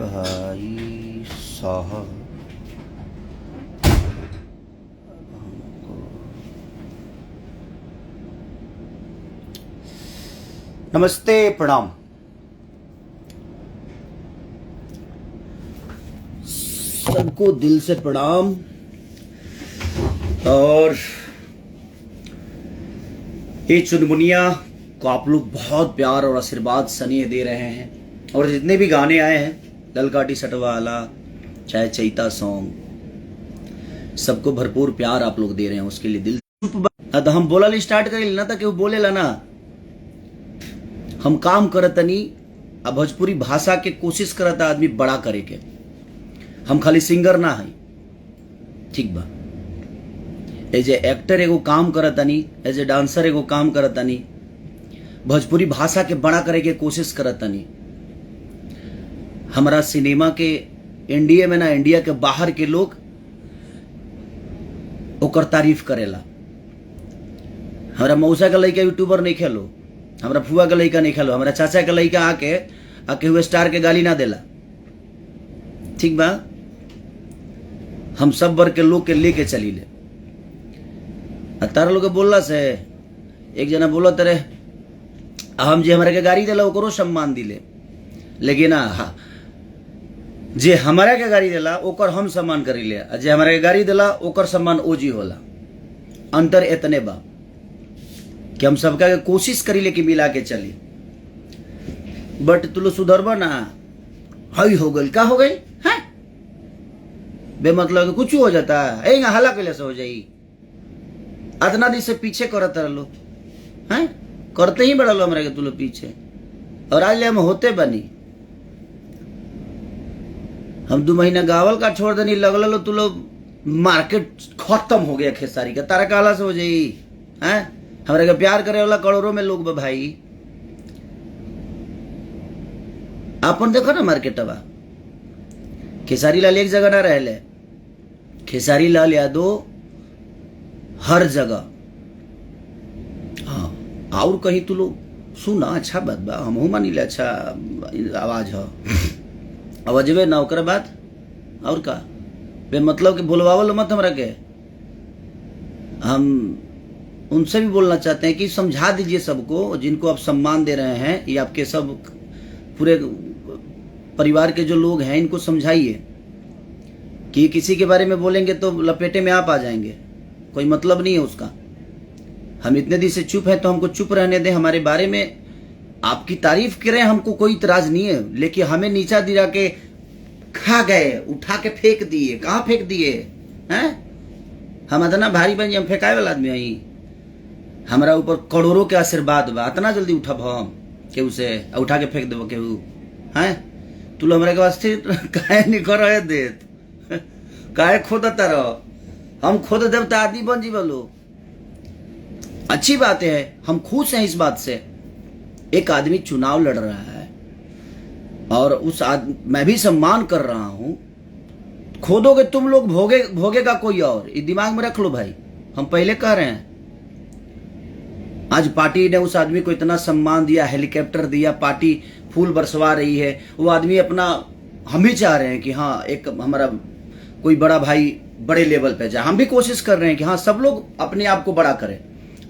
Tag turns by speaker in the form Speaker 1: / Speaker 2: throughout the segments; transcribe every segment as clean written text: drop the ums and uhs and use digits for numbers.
Speaker 1: भाई साहब नमस्ते, प्रणाम। सबको दिल से प्रणाम। और ये चुनमुनिया को आप लोग बहुत प्यार और आशीर्वाद स्नेह दे रहे हैं। और जितने भी गाने आए हैं, ललकाटी सटवाला चाहे चैता सॉन्ग, सबको भरपूर प्यार आप लोग दे रहे हैं, उसके लिए दिल। तो हम बोला स्टार्ट कर ना था कि वो बोलेला ना, हम काम करतनी अब भोजपुरी भाषा के कोशिश करता आदमी बड़ा करे के। हम खाली सिंगर ना है, ठीक बा। एज ए एक्टर एगो काम करतनी, एज ए डांसर एगो काम करतनी, भोजपुरी भाषा के बड़ा करे के कोशिश करतनी। हमारा सिनेमा के इंडिया में ना, इंडिया के बाहर के लोग ओकर तारीफ करेला। हमारा मौसा का लड़का यूट्यूबर नहीं खेलो, हमारा फुआ का लड़का नहीं खेलो, हमारा चाचा का लड़का आके हुए स्टार के गाली ना देला, ठीक बा। हम सब वर्ग के लोग के लेके चली ले। तारा लोग बोलला से एक जना बोला तेरे हम जे हमारे के गाड़ी देला ओकरो सम्मान दिले, लेकिन हाँ, जे हमारा के गाड़ी देला ओकर हम सम्मान करी ले, जे हमारे के गाड़ी देला ओकर सम्मान ओजी होला। अंतर इतने बा कि हम सबका कोशिश करी ले कि मिला के चली। बट तू लोग सुधरबा ना, हई हो गई का हो गई है बेमतलब कुछ हो जाता है, हला कैले से हो जाई। अतना दिन से पीछे करत रहो हैं, करते ही बड़ा लो हमारे के तू लोग पीछे, और आज ले हम होते बनी। हम 2 महीना गावल का छोड़ देनी, लगल लो तू लोग मार्केट खत्म हो गया खेसारी का, तारा काला से हो जाई हैं। हमारे के प्यार करे वाला करोड़ों में लोग बा भाई। आपन देखो ना मार्केटवा, खेसारी लाल एक जगह ना रहले, खेसारी लाल यादव हर जगह। हाँ, और कहीं तू लोग सुना, अच्छा बात बा, हम मानी ले, अच्छा आवाज है, आवाजवे ना ओकर बात और का बे मतलब कि बोलवावल मत हमरा के। हम उनसे भी बोलना चाहते हैं कि समझा दीजिए सबको, जिनको आप सम्मान दे रहे हैं, ये आपके सब पूरे परिवार के जो लोग हैं, इनको समझाइए कि किसी के बारे में बोलेंगे तो लपेटे में आप आ जाएंगे, कोई मतलब नहीं है उसका। हम इतने दिन से चुप हैं तो हमको चुप रहने दें। हमारे बारे में आपकी तारीफ करें, हमको कोई इतराज नहीं है, लेकिन हमें नीचा दिला के खा गए, उठा के फेंक दिए। कहाँ फेंक दिए हैं? हम इतना भारी बन हम फेंकाए वाला आदमी आई। हमारा ऊपर करोड़ों के आशीर्वाद बा, इतना जल्दी उठब हम केहू से उठा के फेंक देव केहू हैं? तू लोग हमारे के वास्ते काहे नहीं कर रहे देत, काहे खोदता रहो? हम खोद देव तो आदमी बन जी बोलो। अच्छी बात है, हम खुश हैं इस बात से। एक आदमी चुनाव लड़ रहा है और उस मैं भी सम्मान कर रहा हूं। खोदोगे तुम लोग, भोगेगा कोई और। ये दिमाग में रख लो भाई, हम पहले कह रहे हैं। आज पार्टी ने उस आदमी को इतना सम्मान दिया, हेलीकॉप्टर दिया, पार्टी फूल बरसवा रही है। वो आदमी अपना, हम भी चाह रहे हैं कि हाँ एक हमारा कोई बड़ा भाई बड़े लेवल पे जाए। हम भी कोशिश कर रहे हैं कि हाँ सब लोग अपने आप को बड़ा करें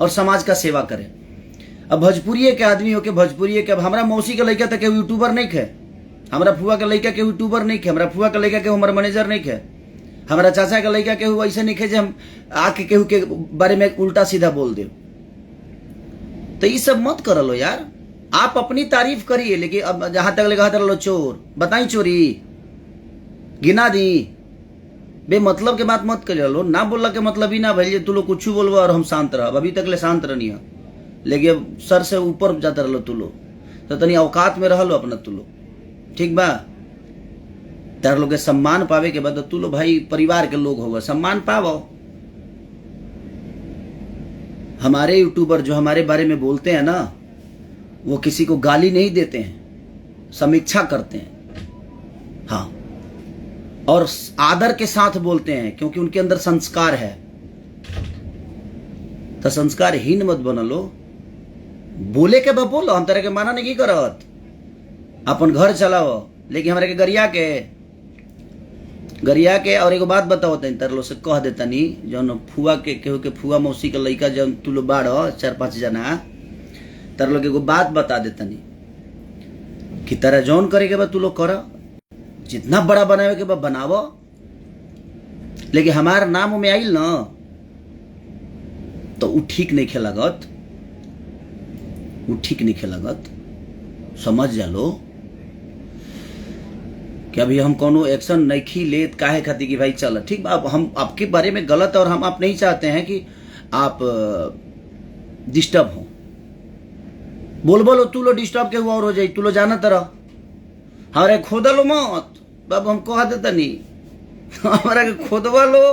Speaker 1: और समाज का सेवा करें। अब भोजपुरी के आदमी हो के भोजपुरी के, अब हमारा मौसी का लड़का तक यूट्यूबर नहीं खे, हमारा फुआ का लड़का के यूट्यूबर नहीं खे, हमारा फुआ का लड़का के हमारा मैनेजर नहीं खे, हमारा चाचा का लड़का के ऐसे नहीं खे जो हम आके केहू के बारे में उल्टा सीधा बोल दे। तो ये सब मत कर लो यार, आप अपनी तारीफ करिए, लेकिन अब जहां तक लगा लो चोर बताई चोरी गिना दी, बेमतलब के बात मत कर लो। ना बोलला के मतलब ही ना भैया तू लोग कुछ बोलबो और हम शांत रह। अभी तक ले शांत रहनी है, लेकिन सर से ऊपर जाता रहो तू लोग, तो तनी औकात में रह लो अपना तू लोग, ठीक बा। तार लोग के सम्मान पावे के बाद तू लोग भाई परिवार के लोग होगा, सम्मान पावो। हमारे यूट्यूबर जो हमारे बारे में बोलते हैं ना, वो किसी को गाली नहीं देते हैं, समीक्षा करते हैं। हाँ, और आदर के साथ बोलते हैं, क्योंकि उनके अंदर संस्कार है। तो संस्कारहीन मत बन लो, बोले के बा बोलो, हम तरह के माना नहीं करत, अपन घर चलाओ, लेकिन हमारे के गरिया के। और एगो बात बताओ तनी, तर लो से कह देता नी, जौन फुआ के केहू के फुआ मौसी के लइका जौन तू लो बाड़ 4-5 जना, तर लोग एगो बात बता देता नी कि तेरा जौन करे के बा तू लोग कर, जितना बड़ा बनावे के बा बनावो, लेकिन हमार नाम में आइल न तो उ ठीक नहीं खेलागत, उ ठीक नहीं खेलागत। समझ जा लो कि अभी हम कोनो एक्शन नहीं लेत, काहे खातिर कि भाई चल ठीक बा, हम आपके बारे में गलत और हम आप नहीं चाहते हैं कि आप डिस्टर्ब हो। बोलो तू लो डिस्टर्ब के हुआ और हो जाई, तू लो जाना तरह हमारे खोदा लो मत बाबू, हम कह देता नहीं हमारा के खोदवा लो,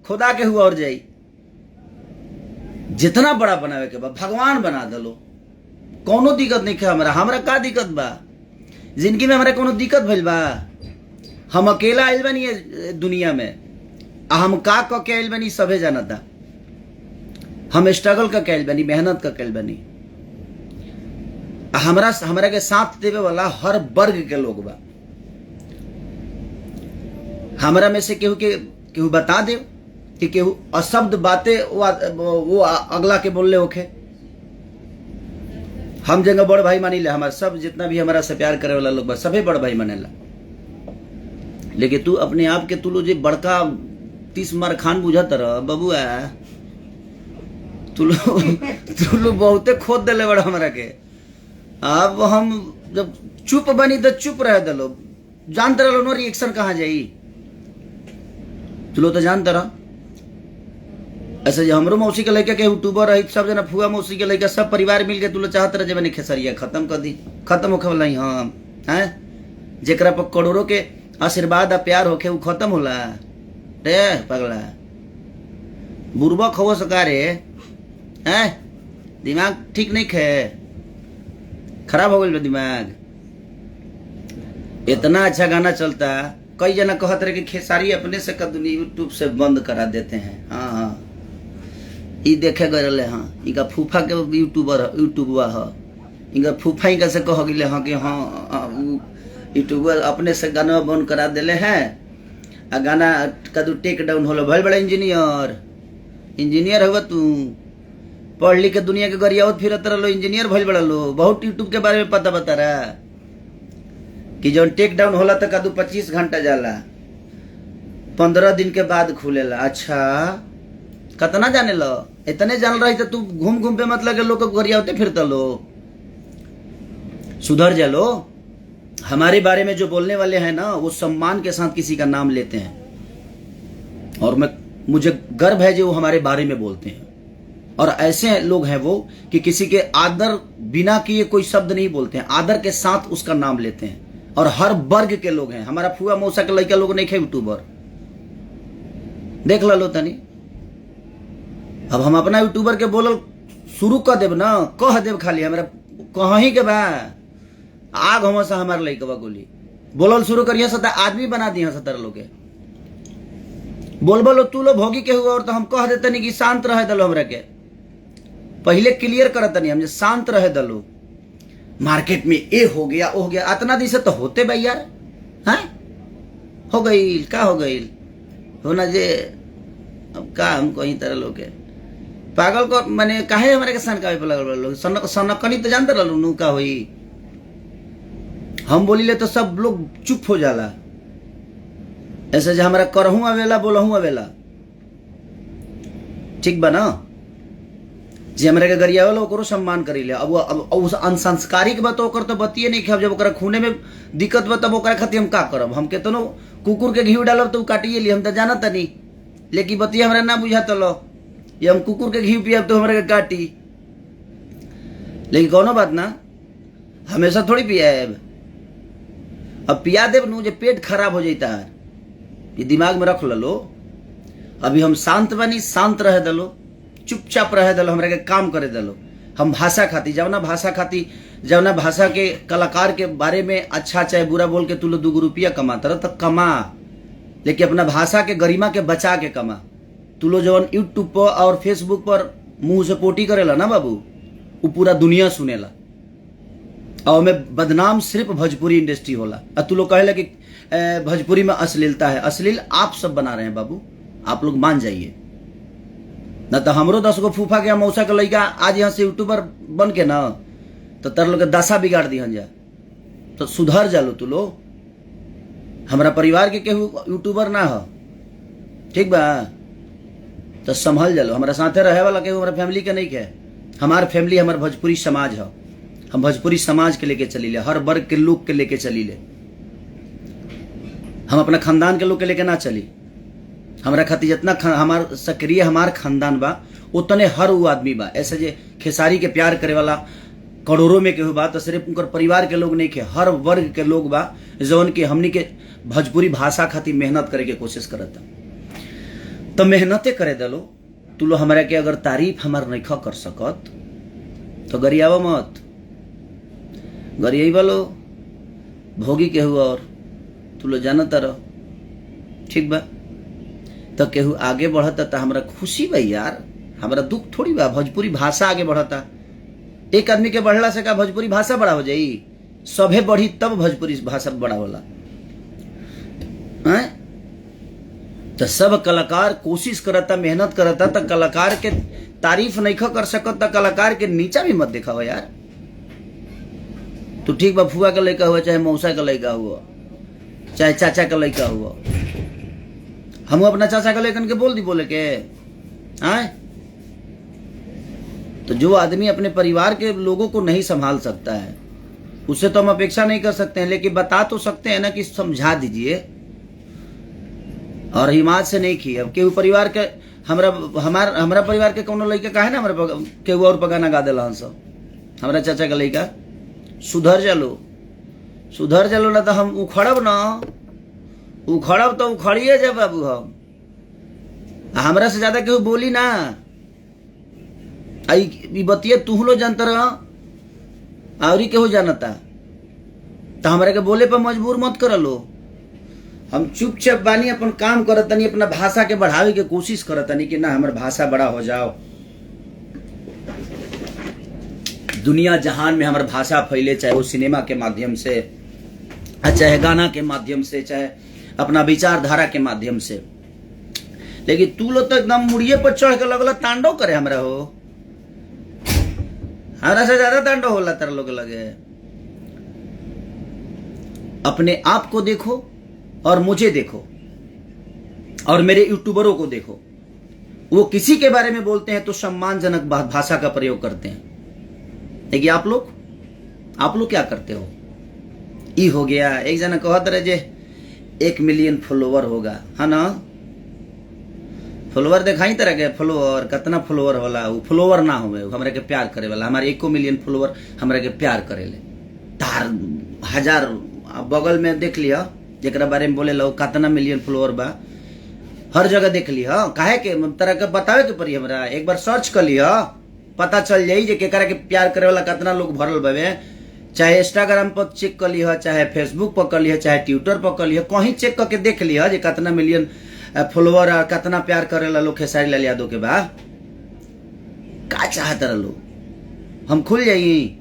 Speaker 1: खुदा के हुआ और जाई। जितना बड़ा बनावे के बा भगवान बना दलो, कोनो दिक्कत नहीं है हमरा का दिक्कत बा जिंदगी में, हमारा कोनो दिक्कत भइल बा? हम अकेला आइल बानी दुनिया में, हम का के आइल बानी सभे जानता, हम स्ट्रगल का कैल बानी, मेहनत का कैल बानी, हमरा के साथ देवे वाला हर वर्ग के लोग बा। हमरा में से केहू बता दे कि केहू अशब्द बातें वो अगला के बोलले होखे, हम जगह बड़ भाई मानी ले, हमारा सब जितना भी हमारा से प्यार करे वाला लोग बा सभी बड़ भाई मानेला। लेकिन तू अपने आप के तू लो जे बड़का 30 मार खान बुझत रह बबुआ, तू लो बहुते खोद देले बड़ा हमरा के। अब हम जब चुप बनी तो चुप रह दलो, जानते रहो नो रिएक्शन कहाँ जाई, तू लो तो जानते रह। ऐसे जो हमरो मौसी के लड़का के यूट्यूबर रही, सब जना फुआ मौसी के लड़का सब परिवार मिल के तू लो चाहत रहे मैंने खेसरिया खत्म कर दी, खत्म होखे वाला ही हम हैं, जेकरा पर करोड़ों के आशीर्वाद आ प्यार होखे वो खत्म होला रे पगला, बुरबक हो सका रे हैं, दिमाग ठीक नहीं खे, खराब हो गई दिमाग। इतना अच्छा गाना चलता, कई जना कहत रहे कि खेसारी अपने से कदुनी यूट्यूब से बंद करा देते हैं। हाँ ई देखे गए हाँ, इनका फूफा के यूट्यूबर है, इनका फूफा इनका से कह गए हाँ कि हाँ यूट्यूबर अपने से गाना बंद करा दिले हैं, आ गाना कदू टेक डाउन होलो। भल बड़ा इंजीनियर हुआ तू, पढ़ लिख के दुनिया के गरियावत फिरत रहो, इंजीनियर भल बड़ा लो, बहुत यूट्यूब के बारे में पता बता रहा कि जो टेक डाउन होला तो कदू 25 घंटा जाला, 15 दिन के बाद खुलेला। अच्छा कतना जाने लो, इतने जान रही तो तू घूम घूम पे मतलब के लोग को गरियावते फिरता लो, सुधर जा लो। हमारे बारे में जो बोलने वाले हैं ना वो सम्मान के साथ किसी का नाम लेते हैं, और मुझे गर्व है जो वो हमारे बारे में बोलते हैं। और ऐसे लोग हैं वो कि किसी के आदर बिना किए कोई शब्द नहीं बोलते हैं, आदर के साथ उसका नाम लेते हैं। और हर वर्ग के लोग हैं, हमारा फुआ मौसा के लड़का लोग नहीं खे यूट्यूबर, देख लो तनी। अब हम अपना यूट्यूबर के बोलल शुरू कर देव ना, कह देव खाली हमरा कहीं के बा आग हम से हमारे लड़का गोली बोलल शुरू करिए सता आदमी बना दिए 70 लोग के बोल तू लो भोगी के हुआ, और तो हम कह देते नहीं कि शांत रहे दलो, हमरा के पहले क्लियर करत नहीं हम शांत रहे दलो। मार्केट में ए हो गया ओ हो गया, इतना दिन से तो होते भाई यार, हैं हो गई का हो गई होना जे, अब का हम कहीं तरह लोग के पागल को मैंने काहे हमारे के सनकावे पे लगल लोग, सनकनी तो जानते रहलू नू का होई, हम बोली ले तो सब लोग चुप हो जाला। ऐसे जो हमारा करहूं आवेला बोलहूं आवेला, ठीक बा ना, जे हमरा के गरिया वाला ओकरो सम्मान करी ले। अब उस अनसंस्कारिक बात ओकर तो बतिए नहीं कि जब ओकरा खूने में दिक्कत बा तब ओकरा खातिर हम का करब, हम केतनो कुकुर के घी डालब तो काटिए ली, हम तो जानत नहीं, लेकिन बतिए हमरा ना बुझात लो, ये हम कुकुर के घी पियब तो हमरा के काटी, लेकिन कोनो बात ना, हमेशा थोड़ी पियाब, अब पिया देव नू जे पेट खराब हो जाता है, ये दिमाग में रख लो। अभी हम शांत बनी, शांत रह दलो, चुपचाप रह दलो, हमरा के काम करे दलो। हम भाषा खाती जवना भाषा के कलाकार के बारे में अच्छा चाहे बुरा बोल के तू लो 2 रुपया कमाता रह तो कमा, लेकिन अपना भाषा के गरिमा के बचा के कमा। तू लो जवन यूट्यूब पर और फेसबुक पर मुंह से पोटी करेला ना बाबू, वो पूरा दुनिया सुनेला और में बदनाम सिर्फ भोजपुरी इंडस्ट्री होला। और तू लोग कहेला कि भोजपुरी में अश्लीलता है। अश्लील आप सब बना रहे हैं बाबू, आप लोग मान जाइए। न तो हमरो 10 गो फूफा के मौसा के लड़का आज यहाँ से यूट्यूबर बन के ना तो तर लोग के दशा बिगाड़ दी जा। तो सुधर जालो तू लोग। हमारा परिवार के केहू यूट्यूबर ना हो, ठीक बा? तो संभल जालो। हमारा साथे रहे वाला केहू हमारा फैमिली के नहीं के। हमार फैमिली हमार भोजपुरी समाज है। हम भोजपुरी समाज के लेके चली ले, हर वर्ग के लोग के लेके चली ले। हम अपना खानदान के लोग के लेके ना चली। हमारा खातिर जितना हमार सक्रिय हमार खानदान बा उतने हर वो आदमी बा। ऐसे जे खेसारी के प्यार करे वाला करोड़ों में केहू बा तो सिर्फ उनकर परिवार के लोग नहीं के, हर वर्ग के लोग बा जौन के हमनी के भोजपुरी भाषा खातिर मेहनत करे के कोशिश करता। तो मेहनते करे दलो। तू लो हमारा के अगर तारीफ हमार नहीं कर सकत तो गरियावा मत। गरियाई वालो भोगी केहू और तू लो जानता रहो, ठीक बा? तो केहू आगे बढ़ता तो हमरा खुशी बा यार, हमरा दुख थोड़ी बा। भोजपुरी भाषा आगे बढ़ता। एक आदमी के बढ़ला से का भोजपुरी भाषा बड़ा हो जाई? सभे बढ़ी तब भोजपुरी भाषा बड़ा होला। तो सब कलाकार कोशिश करता, मेहनत करता। तो कलाकार के तारीफ नहीं कर सकत तो कलाकार के नीचा भी मत देखा यार। तो ठीक बा, फुआ का लड़का हुआ, चाहे मौसा का लड़का हुआ, चाहे चाचा का लड़का हुआ, हम अपना चाचा का लेकर के बोल दी बोले के आए। तो जो आदमी अपने परिवार के लोगों को नहीं संभाल सकता है उससे तो हम अपेक्षा नहीं कर सकते हैं, लेकिन बता तो सकते हैं ना कि समझा दीजिए। और हिमात से नहीं की। अब केहू परिवार के हमारा परिवार के कोनो लड़का काहे ना हमारे केहू और पगाना गा दिला सब। हमारा चाचा का लड़का सुधर जालो, सुधर जालो ना तो हम उखड़ब ना, उखड़ब तो उखड़िए जा बाबू। हम हमरा से ज्यादा केहू बोली ना। आई बतिया तू लो जानता रह और केहू जानता तो हमरा के बोले पर मजबूर मत कर लो। हम चुपचाप बानी, अपन काम करतनी, अपना भाषा के बढ़ावे के कोशिश करतनी कि ना हमार भाषा बड़ा हो जाओ, दुनिया जहान में हमार भाषा फैले, चाहे वो सिनेमा के माध्यम से, चाहे गाना के माध्यम से, चाहे अपना विचारधारा के माध्यम से। लेकिन तू लोग तो एकदम मुड़िए पर चढ़ के लगल तांडव करे। हमरा हो, हमरा से ज्यादा तांडव होला तेरा लोग लगे। अपने आप को देखो और मुझे देखो और मेरे यूट्यूबरों को देखो। वो किसी के बारे में बोलते हैं तो सम्मानजनक भाषा का प्रयोग करते हैं, लेकिन आप लोग क्या करते हो? ई हो गया, एक जना कहत रहे जे 1 मिलियन फॉलोवर होगा, है ना? फॉलोवर दिखाई तरह के फॉलोवर कितना फॉलोवर होला? वो फॉलोवर ना होवे, हमरा के प्यार करे वाला। हमारे 1 मिलियन फॉलोवर हमरा के प्यार करे ले। तार हजार बगल में देख लिया जेकरा बारे में बोले लो कितना मिलियन फॉलोवर बा, हर जगह देख लिया। काहे के तरह के बतावे के पड़ी? हमरा एक बार सर्च कर लिया, पता चल जाई जे केकरा के प्यार करे वाला कितना लोग भरल बावे। चाहे इंस्टाग्राम पर चेक कर लिया, चाहे फेसबुक पर कर लिया, चाहे ट्विटर पर कर लिया, कहीं चेक करके देख लिया जे कितना मिलियन फॉलोवर और कितना प्यार करे ला लोग खेसारी लाल यादव के बा। का चाहत रह लो? हम खुल जाई,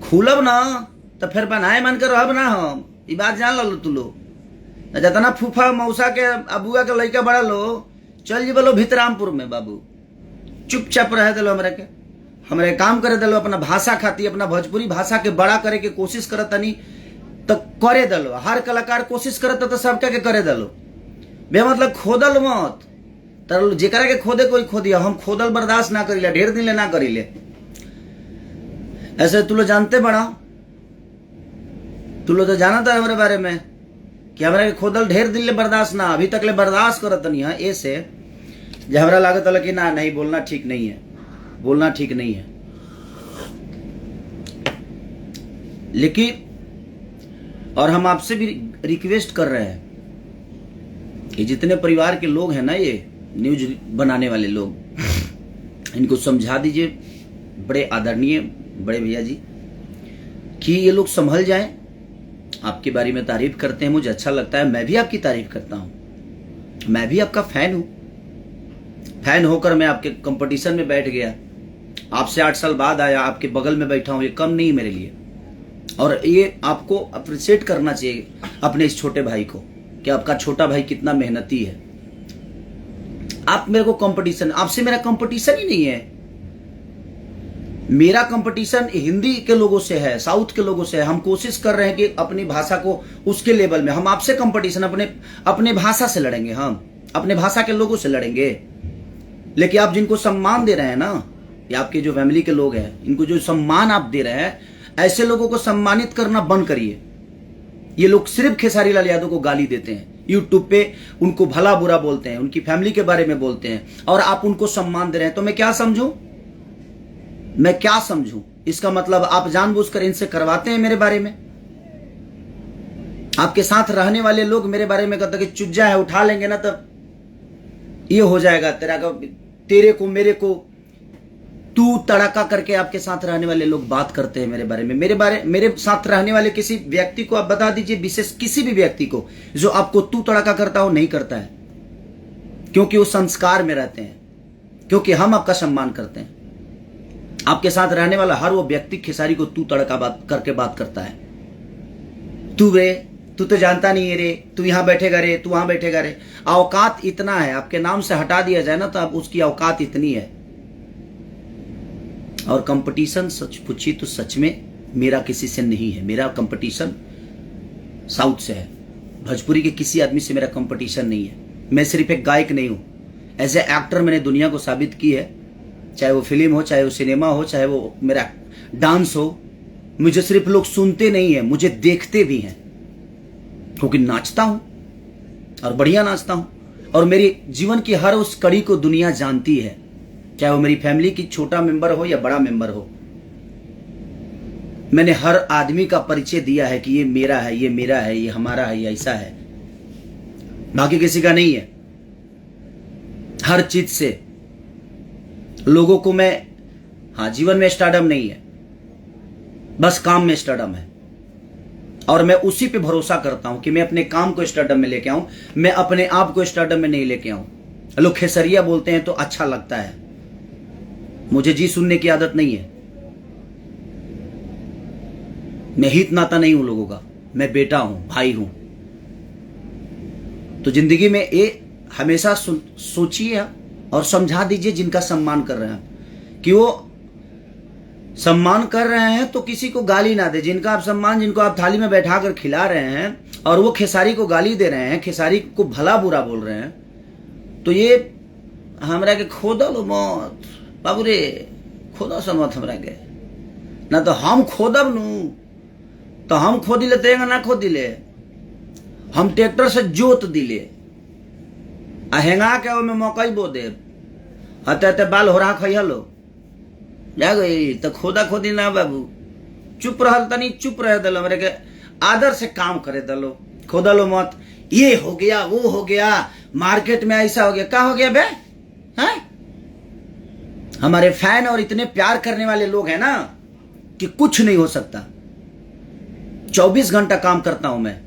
Speaker 1: खुलब ना तो फिर बनाए मान कर रहब ना। हम ई बात जान लो तू लोग। जितना फूफा मौसा के अबुआ के लड़का बड़ा लो चल जी बोलो भितरामपुर में बाबू, चुपचाप रह दिलो। हमरा के हमरे काम करे दिलो, अपना भाषा खाती, अपना भोजपुरी भाषा के बड़ा करे के कोशिश करतनी तो करे दिलो। हर कलाकार कोशिश करता तो सबका के करे दिलो। बे मतलब खोदल मत। तर जेकरा के खोदे कोई खोदिया, हम खोदल बर्दाश्त ना करिले, ढेर दिन ले ना करिले। ऐसे तू लोग जानते बड़ा, तू लोग तो जाना था हमारे बारे में कि हमरा के खोदल ढेर दिन ले बर्दाश्त ना, अभी तक ले बर्दाश्त करत नहीं है। ऐसे जब हमरा लागत है कि ना नहीं बोलना ठीक नहीं है, बोलना ठीक नहीं है। लेकिन और हम आपसे भी रिक्वेस्ट कर रहे हैं कि जितने परिवार के लोग हैं ना, ये न्यूज बनाने वाले लोग, इनको समझा दीजिए बड़े आदरणीय बड़े भैया जी कि ये लोग संभल जाएं। आपके बारे में तारीफ करते हैं, मुझे अच्छा लगता है, मैं भी आपकी तारीफ करता हूं, मैं भी आपका फैन हूं। फैन होकर मैं आपके कंपटीशन में बैठ गया, आपसे 8 साल बाद आया, आपके बगल में बैठा हूं, ये कम नहीं मेरे लिए। और ये आपको अप्रिशिएट करना चाहिए अपने इस छोटे भाई को कि आपका छोटा भाई कितना मेहनती है। आप मेरे को कंपटीशन, आपसे मेरा कंपटीशन ही नहीं है। मेरा कंपटीशन हिंदी के लोगों से है, साउथ के लोगों से है। हम कोशिश कर रहे हैं कि अपनी भाषा को उसके लेवल में, हम आपसे कंपटीशन अपने भाषा से लड़ेंगे, हम अपने भाषा के लोगों से लड़ेंगे। लेकिन आप जिनको सम्मान दे रहे हैं ना, ये आपके जो फैमिली के लोग हैं, इनको जो सम्मान आप दे रहे हैं, ऐसे लोगों को सम्मानित करना बंद करिए। ये लोग सिर्फ खेसारी लाल यादव को गाली देते हैं, यूट्यूब पे उनको भला बुरा बोलते हैं, उनकी फैमिली के बारे में बोलते हैं, और आप उनको सम्मान दे रहे हैं। तो मैं क्या समझूं, मैं क्या समझूं? इसका मतलब आप जानबूझकर इनसे करवाते हैं मेरे बारे में। आपके साथ रहने वाले लोग मेरे बारे में कहते कि चुज्जा है, उठा लेंगे ना तब ये हो जाएगा तेरे को मेरे को तू तड़का करके आपके साथ रहने वाले लोग बात करते हैं मेरे बारे में। मेरे साथ रहने वाले किसी व्यक्ति को आप बता दीजिए, विशेष किसी भी व्यक्ति को जो आपको तू तड़का करता हो, नहीं करता है, क्योंकि वो संस्कार में रहते हैं, क्योंकि हम आपका सम्मान करते हैं। आपके साथ रहने वाला हर वो व्यक्ति खेसारी को तू तड़का करके बात करता है। तू रे, तू तो जानता नहीं है रे, तू यहां बैठेगा रे, तू वहां बैठेगा रे। औकात इतना है, आपके नाम से हटा दिया जाए ना तो अब उसकी औकात इतनी है। और कंपटीशन सच पूछी तो सच में मेरा किसी से नहीं है। मेरा कंपटीशन साउथ से है, भोजपुरी के किसी आदमी से मेरा कंपटीशन नहीं है। मैं सिर्फ एक गायक नहीं हूं, एज ए एक्टर मैंने दुनिया को साबित की है, चाहे वो फिल्म हो, चाहे वो सिनेमा हो, चाहे वो मेरा डांस हो। मुझे सिर्फ लोग सुनते नहीं है, मुझे देखते भी हैं, क्योंकि नाचता हूं और बढ़िया नाचता हूं। और मेरी जीवन की हर उस कड़ी को दुनिया जानती है, चाहे वो मेरी फैमिली की छोटा मेंबर हो या बड़ा मेंबर हो। मैंने हर आदमी का परिचय दिया है कि ये मेरा है, ये मेरा है, ये हमारा है, ये ऐसा है, बाकी किसी का नहीं है। हर चीज से लोगों को मैं, हाँ, जीवन में स्टारडम नहीं है, बस काम में स्टारडम है। और मैं उसी पे भरोसा करता हूं कि मैं अपने काम को स्टारडम में लेके आऊं, मैं अपने आप को स्टारडम में नहीं लेके आऊं। लोग खेसरिया बोलते हैं तो अच्छा लगता है, मुझे जी सुनने की आदत नहीं है। मैं हित नाता नहीं हूं लोगों का, मैं बेटा हूं, भाई हूं। तो जिंदगी में ये हमेशा सोचिए और समझा दीजिए जिनका सम्मान कर रहे हैं, कि वो सम्मान कर रहे हैं तो किसी को गाली ना दे। जिनका आप सम्मान, जिनको आप थाली में बैठाकर खिला रहे हैं और वो खेसारी को गाली दे रहे हैं, खेसारी को भला बुरा बोल रहे हैं, तो ये हमरा के खोदल मत बाबू रे, खोदा समत हमरा के ना, तो हम खोदब नू तो हम खोदिले तेगा ना खोदिले, हम ट्रैक्टर से जोत दिले आ हेंगा के ओमे मकई बो दे, अते बाल होरा खइहलो जा गई तो खोदा खोदी ना बाबू। चुप रहल, तनी चुप रह दलो, मेरे के आदर से काम करे दलो, खोदलो मत। ये हो गया, वो हो गया, मार्केट में ऐसा हो गया, क्या हो गया बे? हैं? हमारे फैन और इतने प्यार करने वाले लोग हैं ना कि कुछ नहीं हो सकता। 24 घंटा काम करता हूं मैं,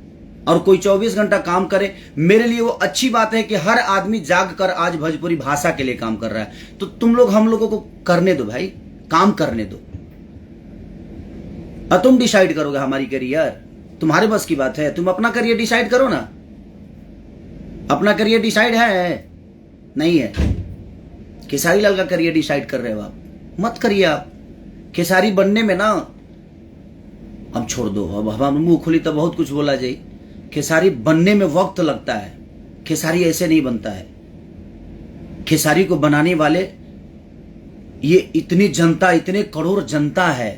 Speaker 1: और कोई 24 घंटा काम करे, मेरे लिए वो अच्छी बात है कि हर आदमी जाग कर आज भोजपुरी भाषा के लिए काम कर रहा है। तो तुम लोग हम लोगों को करने दो भाई, काम करने दो। और तुम डिसाइड करोगे हमारी करियर, तुम्हारे बस की बात है। तुम अपना करियर डिसाइड करो ना, अपना करियर डिसाइड है नहीं है? खेसारी लाल का करियर डिसाइड कर रहे हो आप, मत करिए आप। खेसारी बनने में ना, अब छोड़ दो, अब हम मुंह खुली तो बहुत कुछ बोला जाए। खेसारी बनने में वक्त लगता है, खेसारी ऐसे नहीं बनता है। खेसारी को बनाने वाले ये इतनी जनता, इतने करोड़ जनता है,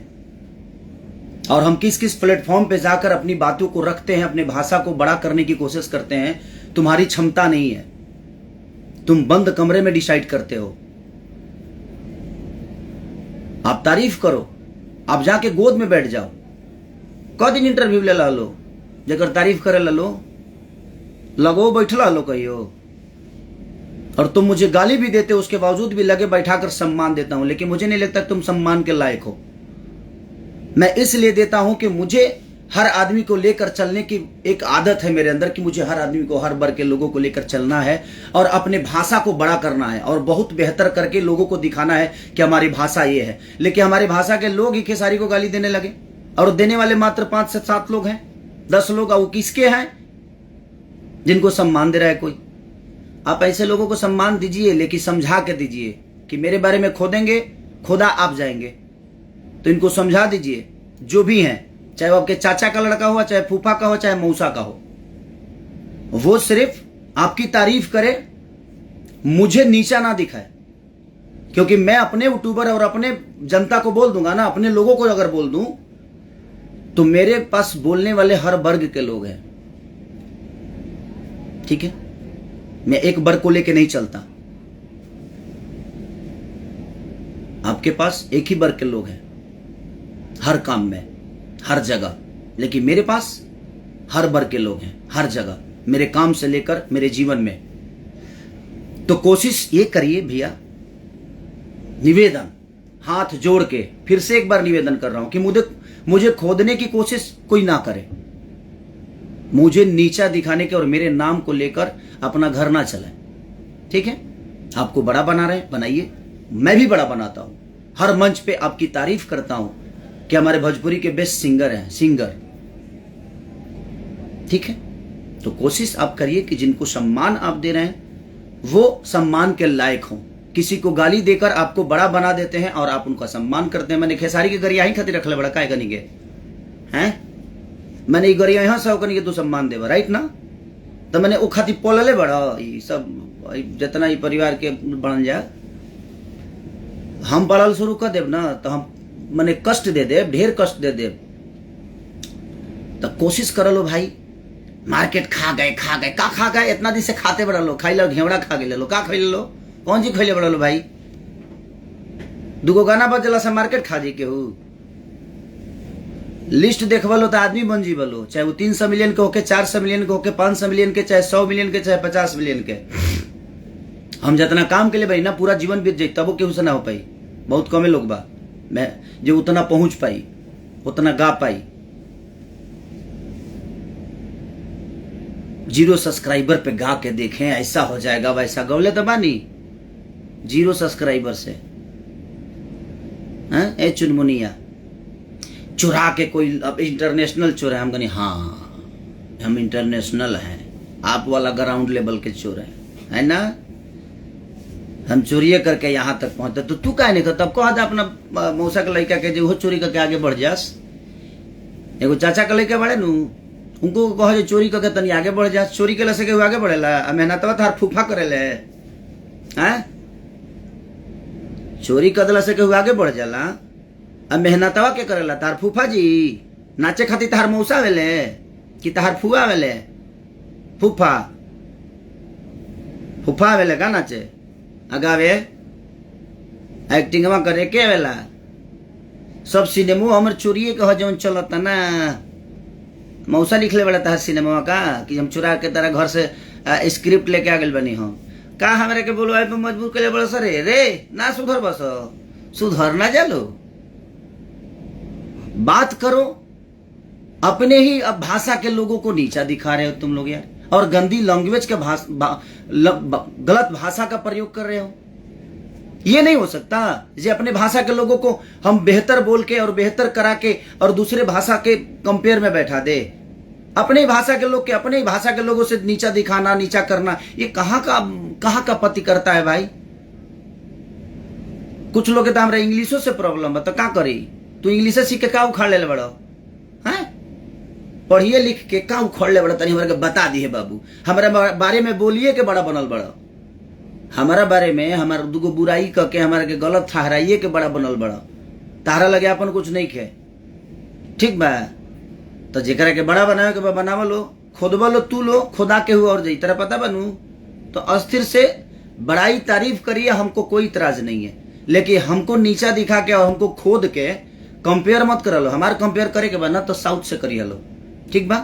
Speaker 1: और हम किस किस प्लेटफॉर्म पे जाकर अपनी बातों को रखते हैं, अपने भाषा को बड़ा करने की कोशिश करते हैं। तुम्हारी क्षमता नहीं है, तुम बंद कमरे में डिसाइड करते हो। आप तारीफ करो, आप जाके गोद में बैठ जाओ। क दिन इंटरव्यू ले लो, जगह तारीफ करे लो, लगो बैठला लो कहियो। और तुम मुझे गाली भी देते हो, उसके बावजूद भी लगे बैठाकर सम्मान देता हूं, लेकिन मुझे नहीं लगता तुम सम्मान के लायक हो। मैं इसलिए देता हूं कि मुझे हर आदमी को लेकर चलने की एक आदत है मेरे अंदर कि मुझे हर आदमी को, हर वर्ग के लोगों को लेकर चलना है और अपने भाषा को बड़ा करना है और बहुत बेहतर करके लोगों को दिखाना है कि हमारी भाषा ये है। लेकिन हमारी भाषा के लोग ही खेसारी को गाली देने लगे और देने वाले मात्र 5 से 7 लोग हैं, 10 लोग। वो किसके हैं? जिनको सम्मान दे रहा है कोई। आप ऐसे लोगों को सम्मान दीजिए, लेकिन समझा के दीजिए कि मेरे बारे में खोदेंगे, खुदा आप जाएंगे। तो इनको समझा दीजिए, जो भी हैं, चाहे वो आपके चाचा का लड़का हो, चाहे फूफा का हो, चाहे मौसा का हो, वो सिर्फ आपकी तारीफ करे, मुझे नीचा ना दिखाए। क्योंकि मैं अपने यूट्यूबर और अपने जनता को बोल दूंगा ना, अपने लोगों को अगर बोल दूं तो मेरे पास बोलने वाले हर वर्ग के लोग हैं। ठीक है, मैं एक वर्ग को लेके नहीं चलता। आपके पास एक ही वर्ग के लोग हैं हर काम में, हर जगह, लेकिन मेरे पास हर वर्ग के लोग हैं हर जगह, मेरे काम से लेकर मेरे जीवन में। तो कोशिश ये करिए भैया, निवेदन हाथ जोड़ के फिर से एक बार निवेदन कर रहा हूं कि मुझे खोदने की कोशिश कोई ना करे, मुझे नीचा दिखाने के और मेरे नाम को लेकर अपना घर ना चलाए। ठीक है, आपको बड़ा बना रहे बनाइए, मैं भी बड़ा बनाता हूं, हर मंच पे आपकी तारीफ करता हूं कि हमारे भोजपुरी के बेस्ट सिंगर हैं, सिंगर। ठीक है, तो कोशिश आप करिए कि जिनको सम्मान आप दे रहे हैं वो सम्मान के लायक हों। किसी को गाली देकर आपको बड़ा बना देते हैं और आप उनका सम्मान करते हैं। मैंने खेसारी के गरिया ही खातिर रख ले बड़ा काय कनी के हैं, मैंने गरिया यहाँ से कनी के तू सम्मान देवा, राइट ना? तो मैंने वो खातिर पोलले बड़ा ये सब जितना ही परिवार के बन जाए, हम पढ़ल शुरू कर देव ना तो हम मैंने कष्ट दे दे, ढेर कष्ट दे दे। तो कोशिश कर लो भाई, मार्केट खा गए का खा गए, इतना दिन से खाते बड़ा लो, खाई लो घेवड़ा खा गए लो, का खाई लो, कौन जी खाई बड़ा लो भाई? दुगो गाना बजला से मार्केट खा जी के हु लिस्ट देखवा लो तो आदमी बन जी बोलो, चाहे वो 300 मिलियन के होके, 400 मिलियन के होके, 500 मिलियन के, चाहे 100 मिलियन के, चाहे 50 मिलियन के। हम जितना काम के लिए भाई ना पूरा जीवन बीत जाए तब वो केहू से ना हो पाई। बहुत कमे लोग बा मैं जो उतना पहुंच पाई, उतना गा पाई। 0 सब्सक्राइबर पे गा के देखें, ऐसा हो जाएगा वैसा। गौले तो बानी 0 सब्सक्राइबर से ए चुनमुनिया चुरा के कोई अब इंटरनेशनल चोर है। हम कहनी हाँ हम इंटरनेशनल हैं, आप वाला ग्राउंड लेवल के चोर है ना? हम चोरिए करके यहाँ तक पहुंचते, तो तू क्या नहीं कर? तब कहा था अपना मौसा के लड़का के जो चोरी करके आगे बढ़ जास। एगो चाचा के लड़का बड़े नु, उनको कहा जो चोरी करके तनी आगे बढ़ जास। चोरी के लसे के आगे बढ़ेला, मेहनतवा तार फूफा करेले हैं, चोरी कदला से के आगे बढ़ जाला, अब मेहनतवा के करेला तार फूफा जी। नाचे खातिर तार मौसा वेले कि तार फुआ वेले? फूफा फूफा वेले का नाचे अगावे एक्टिंगवा करे के वेला। सब सिनेमा हमर चोरिए के जौन चलता ना, मौसा लिखले बड़ा था सिनेमा का कि हम चुरा के तरह घर से स्क्रिप्ट लेके आ गए बनी हो का हमारे के बोलो पे मजबूर के लिए बड़ा सर रे ना सुधर, बस सुधर ना जालो, बात करो। अपने ही अब भाषा के लोगों को नीचा दिखा रहे हो तुम लोग यार, और गंदी लैंग्वेज के गलत भाषा का प्रयोग कर रहे हो। ये नहीं हो सकता जे अपने भाषा के लोगों को हम बेहतर बोल के और बेहतर करा के और दूसरे भाषा के कंपेयर में बैठा दे। अपने भाषा के लोग के अपने भाषा के लोगों से नीचा दिखाना, नीचा करना, ये कहां का पति करता है भाई? कुछ लोग तो हमारे इंग्लिशों से प्रॉब्लम है, तो क्या करी? तू इंग्लिश सीख के का उखाड़ ले बड़ा है? पढ़िए लिख के का उखाड़ ले बड़ा? तनी हमारे बता दी है बाबू, हमारे बारे में बोलिए के बड़ा बनल बड़ा, हमारा बारे में हमारा दुगो बुराई करके हमारे के गलत ठहराइए के बड़ा बनल बड़ा। तारा लगे अपन कुछ नहीं खे, ठीक बा? तो जेकरा के बड़ा बनावे के बनावा लो, खोदवा लो, तू लो, खुदा के हुआ और जई तरह पता बनू। तो अस्थिर से बड़ाई तारीफ करिए, हमको कोई इतराज नहीं है, लेकिन हमको नीचा दिखा के और हमको खोद के कंपेयर मत करा लो। हमारे कंपेयर करे के बना तो साउथ से करिए लो, ठीक बा?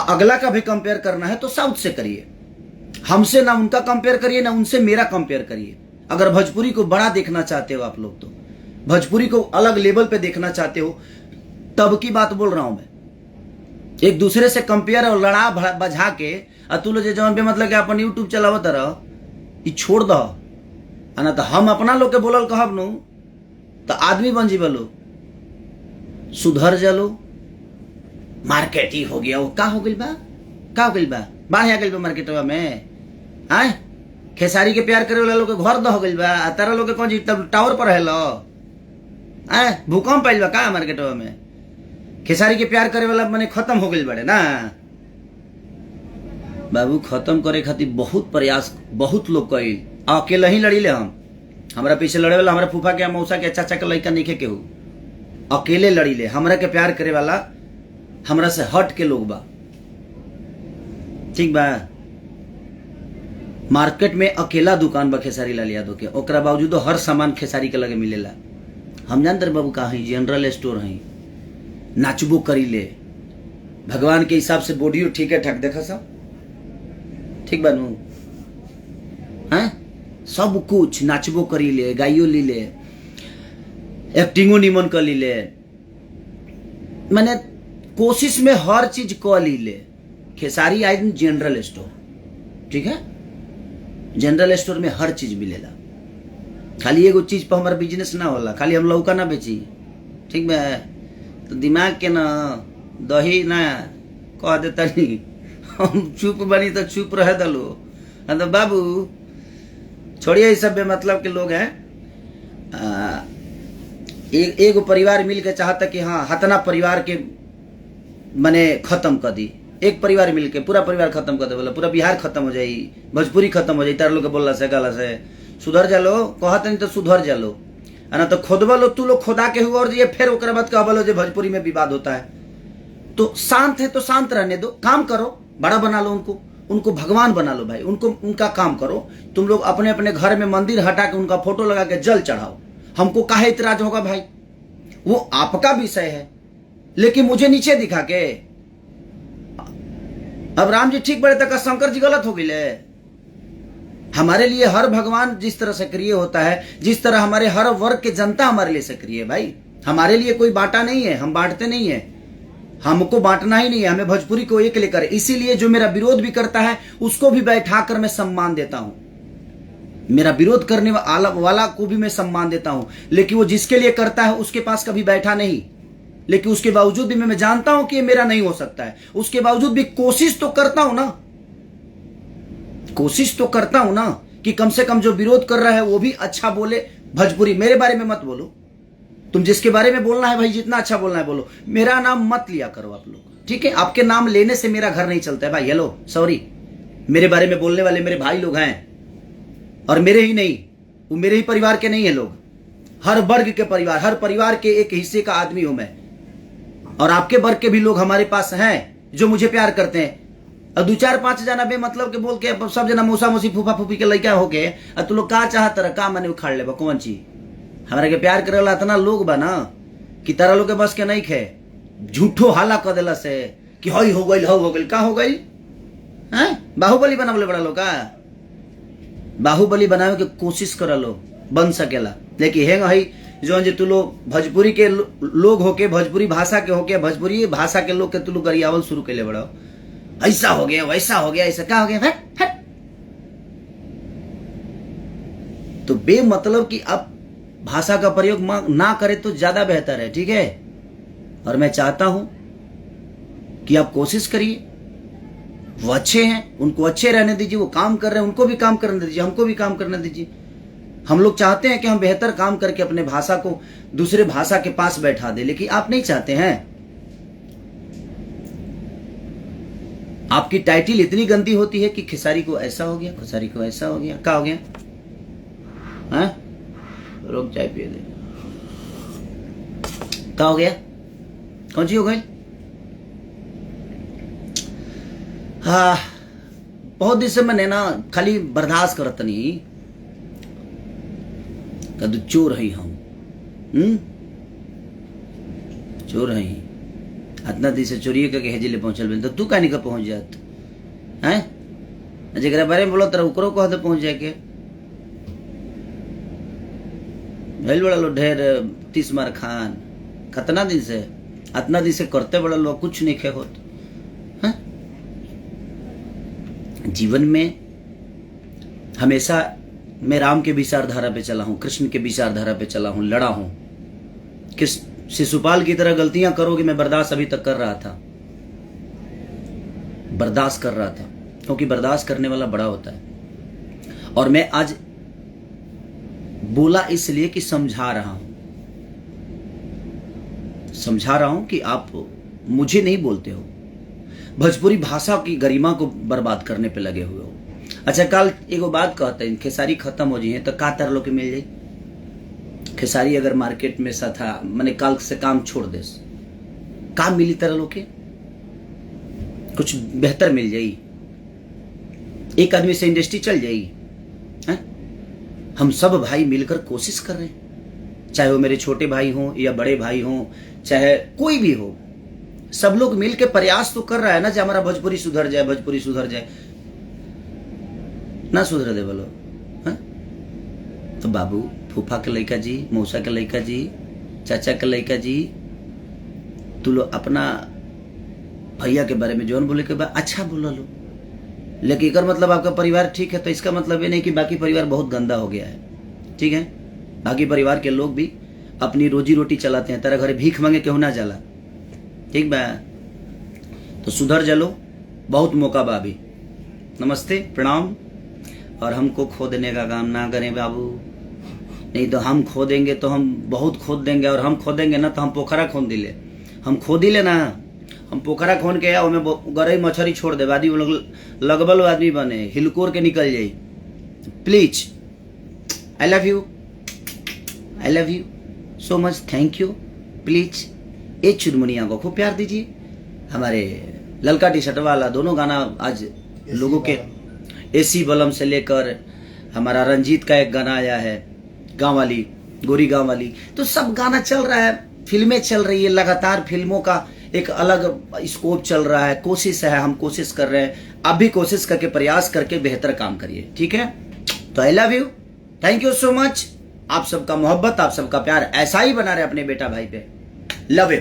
Speaker 1: अगला का भी कंपेयर करना है तो साउथ से करिए, हमसे ना उनका कंपेयर करिए ना उनसे मेरा कंपेयर करिए। अगर भोजपुरी को बड़ा देखना चाहते हो आप लोग, तो भोजपुरी को अलग लेवल पे देखना चाहते हो, तब की बात बोल रहा हूं मैं। एक दूसरे से कंपेयर और लड़ा बजा के तू लोग जौन भी मतलब कि अपन यूट्यूब चलावत रह, ई छोड़ दो। ना तो हम अपना लोग के बोलल कहब नु तो आदमी बन जीव लो, सुधर जालो। मार्केट ही हो गया, वो का हो गइल बा, का हो गइल बा, बाढ़ आ गइल बा मार्केटवा में। आय खेसारी के प्यार करे वाला लोग के घर द हो गइल बा, तारा लोग के कौन जी तब टावर पर है लो। आय भूकंप आइल बा का मार्केटवा में। खेसारी के प्यार करे वाला मने खत्म हो गइल बड़े ना बाबू। खत्म करे खातिर बहुत प्रयास बहुत लोग कइल, अकेले ही लड़ीले हम। हमरा पीछे लड़े वाला हमरा फूफा के मौसा के चाचा के लड़का नहीं केहू, अकेले लड़ीले। हमरा के प्यार करे वाला हमरा से हट के लोग बा, ठीक बा। मार्केट में अकेला दुकान बा खेसारी लाल यादव के, ओकरा बावजूद हर सामान खेसारी के लगे मिलेला। हम जानते बाबू का है, जनरल स्टोर है, नाचबो करीले। भगवान के हिसाब से बॉडियो ठीक है ठाक, देखा सब ठीक बनू हैं, सब कुछ नाचबो करीले, गाइयो लीले, एक्टिंगो निमन कर लीले, मैंने कोशिश में हर चीज कर लीले। खेसारी आई जनरल स्टोर, ठीक है, जनरल स्टोर में हर चीज मिलेला। खाली एगो चीज पर हमारा बिजनेस ना होला, खाली हम लौका ना बेची, ठीक बा। तो दिमाग के ना दही ना कह देता नहीं, हम चुप बनी तो चुप रह दलो। तो बाबू छोड़िए इस सब मतलब के लोग हैं। एगो परिवार मिल के चाहता कि हाँ हतना परिवार के मने खत्म कर दी। एक परिवार मिल के पूरा परिवार खत्म कर दे, बोला पूरा बिहार खत्म हो जाई, भोजपुरी खत्म हो जाई। तार लोग के बोलला से गाला से सुधर जालो, कहत नहीं तो सुधर जालो। ना तो खोदबा लो, तू लोग खोदा के हुआ और ये फिर ओकरा बाद कहबा लो जो भोजपुरी में विवाद होता है। तो शांत है तो शांत रहने दो, काम करो, बड़ा बना लो उनको, उनको भगवान बना लो भाई, उनको उनका काम करो। तुम लोग अपने अपने घर में मंदिर हटा के उनका फोटो लगा के जल चढ़ाओ, हमको काहे इतराज होगा भाई, वो आपका विषय है। लेकिन मुझे नीचे दिखा के अब राम जी ठीक बड़े तक शंकर जी गलत हो गए। हमारे लिए हर भगवान जिस तरह सक्रिय होता है, जिस तरह हमारे हर वर्ग के जनता हमारे लिए सक्रिय है भाई। हमारे लिए कोई बांटा नहीं है, हम बांटते नहीं है, हमको बांटना ही नहीं है, हमें भोजपुरी को एक लेकर। इसीलिए जो मेरा विरोध भी करता है उसको भी बैठाकर मैं सम्मान देता हूं, मेरा विरोध करने वाला को भी मैं सम्मान देता हूं। लेकिन वो जिसके लिए करता है उसके पास कभी बैठा नहीं, लेकिन उसके बावजूद भी मैं जानता हूं कि ये मेरा नहीं हो सकता है, उसके बावजूद भी कोशिश तो करता हूं ना, कोशिश तो करता हूं ना कि कम से कम जो विरोध कर रहा है वो भी अच्छा बोले। भोजपुरी मेरे बारे में मत बोलो, तुम जिसके बारे में बोलना है भाई जितना अच्छा बोलना है बोलो, मेरा नाम मत लिया करो आप लोग, ठीक है। आपके नाम लेने से मेरा घर नहीं चलता है भाई। हेलो सॉरी, मेरे बारे में बोलने वाले मेरे भाई लोग हैं, और मेरे ही नहीं, वो मेरे ही परिवार के नहीं है लोग, हर वर्ग के परिवार, हर परिवार के एक हिस्से का आदमी हूं मैं। और आपके वर्ग के भी लोग हमारे पास हैं जो मुझे प्यार करते हैं। और 2-4-5 जना बे मतलब के बोल के सब जना मौसा मौसी फूफा फूफी के लड़का होके तू लोग का चाहत रह का मने उखाड़ ले कौन चीज। हमारे के प्यार करे वाला इतना लोग बा ना कि तारा लोग के बस के नहीं खे, झूठो हाला कर देला से कि हई हो गइल, हो गइल, का हो गइल हैं। बाहुबली बनावले बड़ा लोग का, बाहुबली बनावे के कोशिश कर लो, बन सकेला। लेकिन हेंग हई जो तू लोग भोजपुरी के लोग होके, भोजपुरी भाषा के होके, भोजपुरी भाषा के लोग के तू लोग गरियावल शुरू कैले बड़ा, ऐसा हो गया वैसा हो गया, ऐसा क्या हो गया, हट हट। तो बेमतलब कि अब भाषा का प्रयोग ना करे तो ज्यादा बेहतर है, ठीक है। और मैं चाहता हूं कि आप कोशिश करिए, वो अच्छे हैं उनको अच्छे रहने दीजिए, वो काम कर रहे हैं उनको भी काम करने दीजिए, हमको भी काम करने दीजिए। हम लोग चाहते हैं कि हम बेहतर काम करके अपने भाषा को दूसरे भाषा के पास बैठा दे, लेकिन आप नहीं चाहते हैं। आपकी टाइटिल इतनी गंदी होती है कि खेसारी को ऐसा हो गया, खेसारी को ऐसा हो गया, क्या हो गया हैं? रोक चाय पिए दे, क्या हो गया, कौन सी हो गई? हाँ बहुत दिन से मैंने ना खाली बर्दाश्त करत नहीं, कदू चोर है हम, चोर है इतना दिन से चोरी करके हेजिले पहुंचल, तो तू कहानी का पहुंच जात हैं? जरा बारे में बोलो तरह उकरो को हद पहुंच जाए के भैल बड़ा लो ढेर 30 मार खान, कितना दिन से इतना दिन से करते बड़ा लोग कुछ नहीं खे होत। हाँ? जीवन में हमेशा मैं राम के विचारधारा पे चला हूं, कृष्ण के विचारधारा पे चला हूं, लड़ा हूं। किस शिशुपाल की तरह गलतियां करोगे मैं बर्दाश्त अभी तक कर रहा था, बर्दाश्त कर रहा था, क्योंकि बर्दाश्त करने वाला बड़ा होता है। और मैं आज बोला इसलिए कि समझा रहा हूं, समझा रहा हूं कि आप मुझे नहीं बोलते हो, भोजपुरी भाषा की गरिमा को बर्बाद करने पे लगे हुए हो। अच्छा, कल एगो बात कहते हैं, खेसारी खत्म हो जाइए तो का तर लोग के मिल जाए। खेसारी अगर मार्केट में सा था मैंने कल से काम छोड़ दे, काम मिली तरह लोग के कुछ बेहतर मिल जाई, एक आदमी से इंडस्ट्री चल जाएगी। हम सब भाई मिलकर कोशिश कर रहे हैं, चाहे वो मेरे छोटे भाई हों या बड़े भाई हों, चाहे कोई भी हो, सब लोग मिलकर प्रयास तो कर रहा है ना कि हमारा भोजपुरी सुधर जाए, भोजपुरी सुधर जाए। ना सुधर दे बोलो। हाँ? तो बाबू, फूफा के लड़का जी, मौसा के लड़का जी, चाचा के लड़का जी, तू लो अपना भैया के बारे में जौन बोले के बाद अच्छा बोला लो, लेकिन इकर मतलब आपका परिवार ठीक है तो इसका मतलब ये नहीं कि बाकी परिवार बहुत गंदा हो गया है। ठीक है, बाकी परिवार के लोग भी अपनी रोजी रोटी चलाते हैं, तेरा घर भीख मांगे क्यों ना जाला। ठीक बा, तो सुधर जलो, बहुत मौका बा अभी। नमस्ते, प्रणाम। और हमको खो देने का काम ना करें बाबू, नहीं तो हम खो देंगे तो हम बहुत खोद देंगे, और हम खोदेंगे ना तो हम पोखरा खोद दिले, हम खो दिले ना, हम पोखरा खोन के आओ में गरई मछली छोड़ दे, आदमी लोग लगबल आदमी बने, हिलकोर के निकल जाई। Please, I love you, I love you so much, thank you. Please ए चुनमुनिया को खूब प्यार दीजिए। हमारे ललका टी शर्ट वाला दोनों गाना आज लोगों के, एसी बलम से लेकर हमारा रंजीत का एक गाना आया है, गाँव वाली गोरी गाँव वाली, तो सब गाना चल रहा है, फिल्में चल रही है लगातार, फिल्मों का एक अलग स्कोप चल रहा है, कोशिश है, हम कोशिश कर रहे हैं। आप भी कोशिश करके प्रयास करके बेहतर काम करिए। ठीक है, तो आई love you, thank you so much. आप सबका मोहब्बत, आप सबका प्यार ऐसा ही बना रहे अपने बेटा भाई पे। Love you.